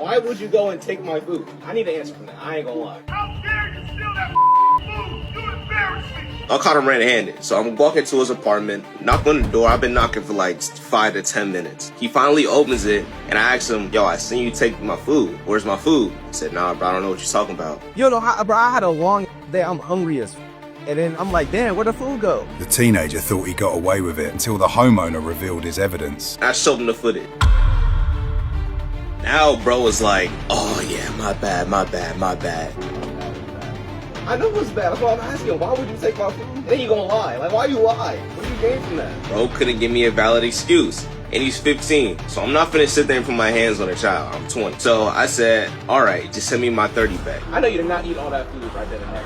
Why would you go and take my food? I need an answer from that. I ain't gonna lie. How dare you steal that food? You embarrass me. I caught him red-handed, so I'm walking to his apartment, knock on the door. I've been knocking for like 5 to 10 minutes. He finally opens it, and I asked him, yo, I seen you take my food. Where's my food? He said, nah, bro, I don't know what you're talking about. You know, bro, I had a long day. I'm hungry as and then I'm like, damn, where'd the food go? The teenager thought he got away with it until the homeowner revealed his evidence. I showed him the footage. Now bro was like, oh yeah, my bad. I know it's bad. That's why I'm asking. Why would you take my food? Then you gonna lie. Like, why you lie? What do you gain from that? Bro couldn't give me a valid excuse. And he's 15. So I'm not finna sit there and put my hands on a child. I'm 20. So I said, all right, just send me my 30 back. I know you did not eat all that food right there and there.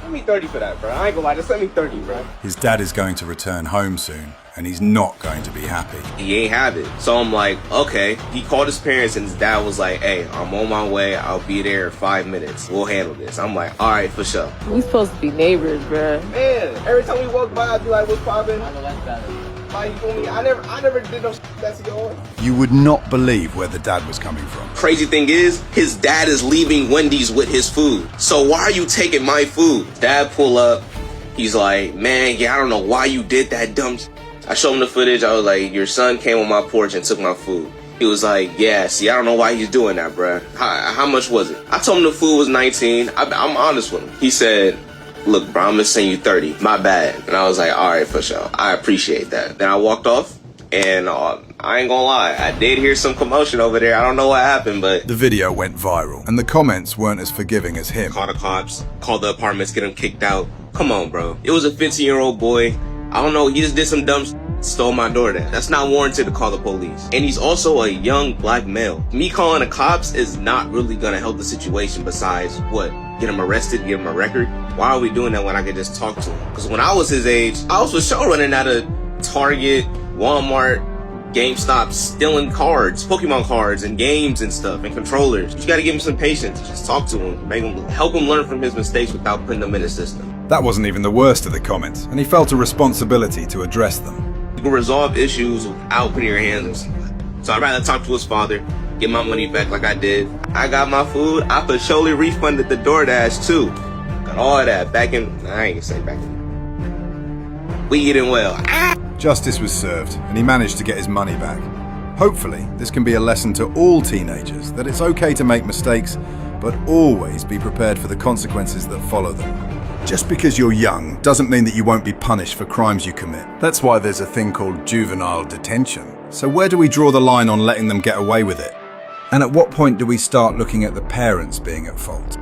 Send me 30 for that, bro. I ain't gonna lie. Just send me 30, bro. His dad is going to return home soon, and he's not going to be happy. He ain't have it. So I'm like, okay. He called his parents and his dad was like, hey, I'm on my way. I'll be there in 5 minutes. We'll handle this. I'm like, all right, for sure. We supposed to be neighbors, bruh. Man, every time we walk by, I'd be like, what's poppin'? I know that's better. Like, you feel me? I never did no that's yours. You would not believe where the dad was coming from. Crazy thing is, his dad is leaving Wendy's with his food. So why are you taking my food? Dad pull up. He's like, man, yeah, I don't know why you did that dumb I showed him the footage. I was like, your son came on my porch and took my food. He was like, yeah, see, I don't know why he's doing that, bruh. How much was it? I told him the food was 19. I'm honest with him. He said, look, bro, I'm gonna send you 30. My bad. And I was like, all right, for sure. I appreciate that. Then I walked off, and I ain't gonna lie, I did hear some commotion over there. I don't know what happened, but The video went viral, and the comments weren't as forgiving as him. call the cops, call the apartments, get him kicked out. Come on, bro. It was a 15-year-old boy. I don't know, he just did some dumb stole my DoorDash. That's not warranted to call the police. And he's also a young black male. Me calling the cops is not really gonna help the situation besides what? Get him arrested, give him a record? Why are we doing that when I could just talk to him? Because when I was his age, I was for sure running out of Target, Walmart, GameStop, stealing cards, Pokemon cards and games and stuff and controllers. You gotta give him some patience. Just talk to him, help him learn from his mistakes without putting them in the system. That wasn't even the worst of the comments, and he felt a responsibility to address them. You can resolve issues without putting your hands on something. So I'd rather talk to his father, get my money back like I did. I got my food. I for surely refunded the DoorDash too. Got all of that back in, I ain't gonna say back in. We eating well. Justice was served, and he managed to get his money back. Hopefully, this can be a lesson to all teenagers that it's okay to make mistakes, but always be prepared for the consequences that follow them. Just because you're young doesn't mean that you won't be punished for crimes you commit. That's why there's a thing called juvenile detention. So where do we draw the line on letting them get away with it? And at what point do we start looking at the parents being at fault?